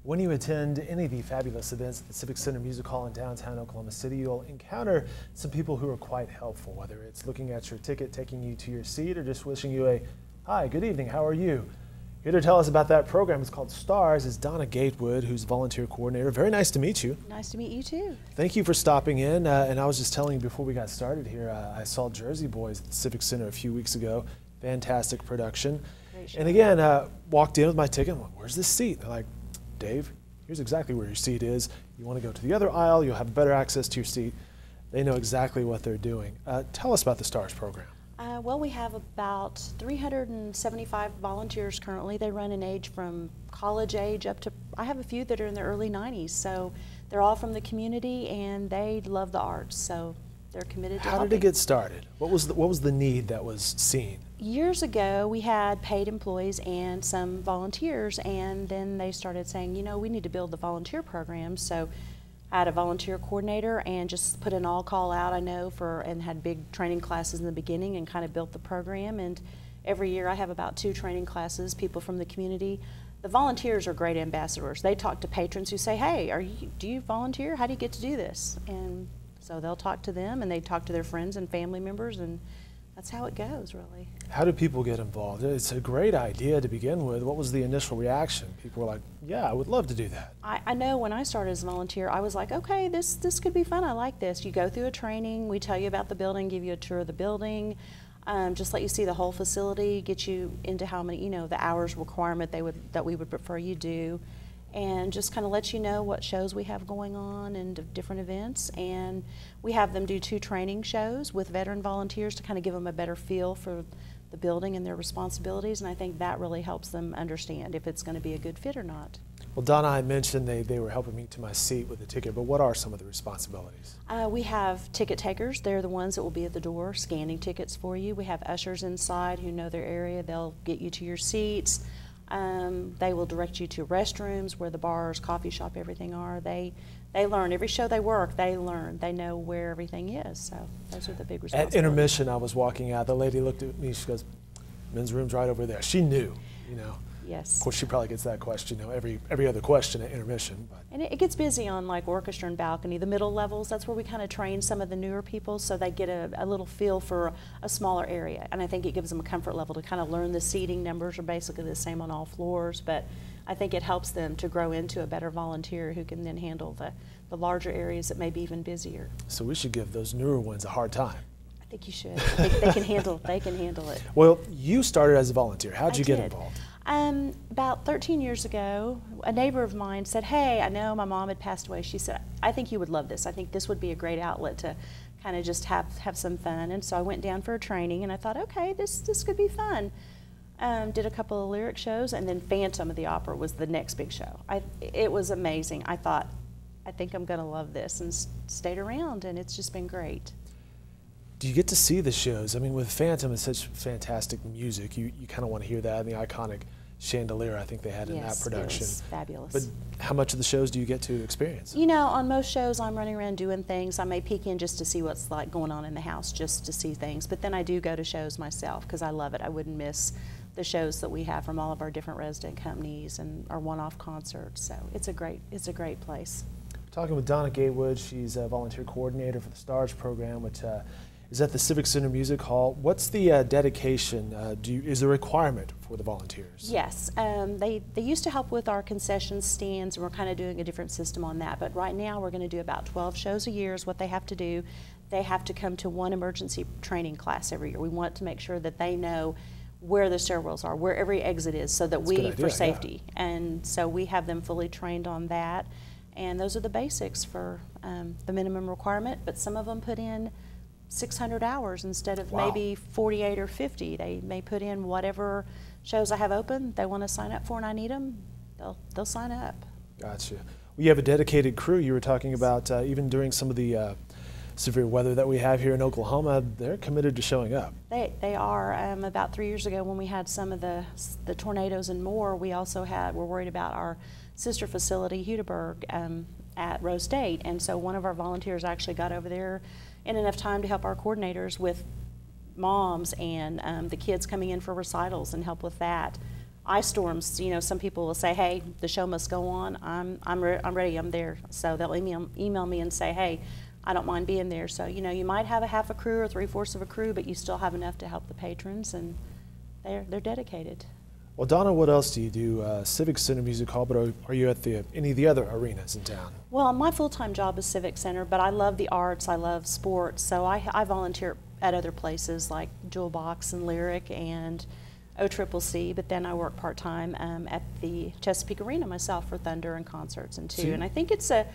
When you attend any of the fabulous events at the Civic Center Music Hall in downtown Oklahoma City, you'll encounter some people who are quite helpful, whether it's looking at your ticket, taking you to your seat, or just wishing you a, "Hi, good evening, how are you?" Here to tell us about that program, it's called STARS, is Donna Gatewood, who's volunteer coordinator. Very nice to meet you. Nice to meet you too. Thank you for stopping in. And I was just telling you before we got started here, I saw Jersey Boys at the Civic Center a few weeks ago. Fantastic production. Great show. And again, walked in with my ticket. I'm like, "Where's this seat?" They're like, "Dave, here's exactly where your seat is. You want to go to the other aisle, you'll have better access to your seat." They know exactly what they're doing. Tell us about the STARS program. Well, we have about 375 volunteers currently. They run in age from college age up to, I have a few that are in their early 90s. So they're all from the community and they love the arts. So they're committed to How did it get started? What was the need that was seen? Years ago, we had paid employees and some volunteers, and then they started saying, you know, we need to build the volunteer program. So I had a volunteer coordinator and just put an all-call out, and had big training classes in the beginning and kind of built the program. And every year I have about 2 training classes, people from the community. The volunteers are great ambassadors. They talk to patrons who say, "Hey, do you volunteer? How do you get to do this?" And so they'll talk to them, and they talk to their friends and family members, and that's how it goes, really. How do people get involved? It's a great idea to begin with. What was the initial reaction? People were like, "Yeah, I would love to do that." I know when I started as a volunteer, I was like, okay, this could be fun. I like this. You go through a training, we tell you about the building, give you a tour of the building, just let you see the whole facility, get you into how many, the hours requirement that we would prefer you do, and just kind of let you know what shows we have going on and different events. And we have them do 2 training shows with veteran volunteers to kind of give them a better feel for the building and their responsibilities, and I think that really helps them understand if it's going to be a good fit or not. Well, Donna, I mentioned they were helping me to my seat with the ticket, but what are some of the responsibilities? We have ticket takers. They're the ones that will be at the door scanning tickets for you. We have ushers inside who know their area. They'll get you to your seats. They will direct you to restrooms where the bars, coffee shop, everything are. They learn. Every show they work, they learn. They know where everything is. So those are the big responsibilities. At intermission, I was walking out. The lady looked at me. She goes, "Men's room's right over there." She knew, Yes. Of course, she probably gets that question, every other question at intermission. But. And it gets busy on like orchestra and balcony, the middle levels. That's where we kind of train some of the newer people so they get a little feel for a smaller area. And I think it gives them a comfort level to kind of learn the seating numbers are basically the same on all floors. But I think it helps them to grow into a better volunteer who can then handle the larger areas that may be even busier. So we should give those newer ones a hard time. I think you should. They can handle it. Well, you started as a volunteer. How'd you get involved? About 13 years ago, a neighbor of mine said, "Hey, I know my mom had passed away." She said, "I think you would love this. I think this would be a great outlet to kind of just have some fun." And so I went down for a training, and I thought, okay, this could be fun. Did a couple of lyric shows, and then Phantom of the Opera was the next big show. It was amazing. I thought, I think I'm going to love this, and stayed around, and it's just been great. Do you get to see the shows? I mean, with Phantom, it's such fantastic music. You kind of want to hear that, and the iconic chandelier I think they had in that production. Yes, fabulous. But how much of the shows do you get to experience? On most shows I'm running around doing things. I may peek in just to see what's like going on in the house, just to see things. But then I do go to shows myself because I love it. I wouldn't miss the shows that we have from all of our different resident companies and our one-off concerts. So it's a great place. Talking with Donna Gatewood, she's a volunteer coordinator for the STARS program, which is at the Civic Center Music Hall. What's the dedication? Is there a requirement for the volunteers? Yes, they used to help with our concession stands, and we're kind of doing a different system on that. But right now we're going to do about 12 shows a year is what they have to do. They have to come to 1 emergency training class every year. We want to make sure that they know where the stairwells are, where every exit is, so that for safety. Yeah. And so we have them fully trained on that. And those are the basics for the minimum requirement, but some of them put in 600 hours instead of maybe 48 or 50. They may put in whatever shows I have open they want to sign up for, and I need them, they'll sign up. Gotcha. Well, you have a dedicated crew. You were talking about even during some of the severe weather that we have here in Oklahoma, they're committed to showing up. They are. About 3 years ago when we had some of the tornadoes and more, we're worried about our sister facility, Hudeberg, at Rose State, and so one of our volunteers actually got over there in enough time to help our coordinators with moms and the kids coming in for recitals and help with that. ice storms, you know, some people will say, hey, the show must go on. I'm ready, I'm there. So they'll email me and say, hey, I don't mind being there. So, you know, you might have a half a crew or 3/4 of a crew, but you still have enough to help the patrons, and they're dedicated. Well, Donna, what else do you do? Civic Center Music Hall, but are you at any of the other arenas in town? Well, my full-time job is Civic Center, but I love the arts, I love sports, so I volunteer at other places like Jewel Box and Lyric and OCCC, but then I work part-time at the Chesapeake Arena myself for Thunder and concerts and too. And I think it's a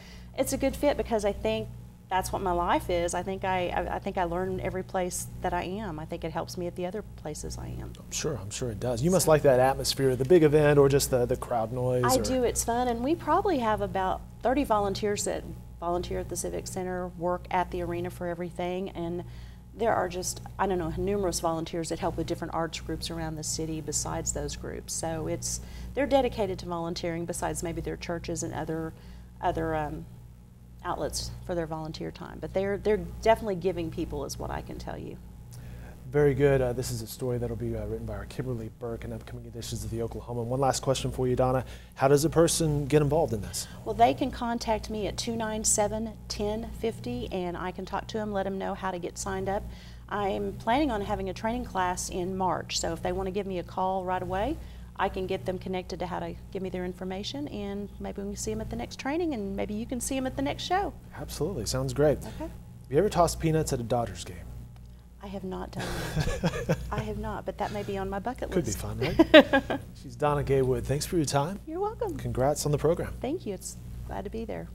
good fit because I think that's what my life is. I think I learn every place that I am. I think it helps me at the other places I am. I'm sure it does. You must like that atmosphere, the big event, or just the crowd noise. I do. It's fun, and we probably have about 30 volunteers that volunteer at the Civic Center, work at the arena for everything, and there are just, I don't know, numerous volunteers that help with different arts groups around the city besides those groups. So they're dedicated to volunteering besides maybe their churches and other outlets for their volunteer time. But they're definitely giving people is what I can tell you. Very good. This is a story that will be written by our Kimberly Burke in upcoming editions of the Oklahoman. One last question for you, Donna. How does a person get involved in this? Well, they can contact me at 297-1050, and I can talk to them, let them know how to get signed up. I'm planning on having a training class in March, so if they want to give me a call right away, I can get them connected to how to give me their information, and maybe we can see them at the next training, and maybe you can see them at the next show. Absolutely. Sounds great. Okay. Have you ever tossed peanuts at a Dodgers game? I have not done that. I have not, but that may be on my bucket Could list. be fun, right? She's Donna Gaywood. Thanks for your time. You're welcome. Congrats on the program. Thank you. It's glad to be there.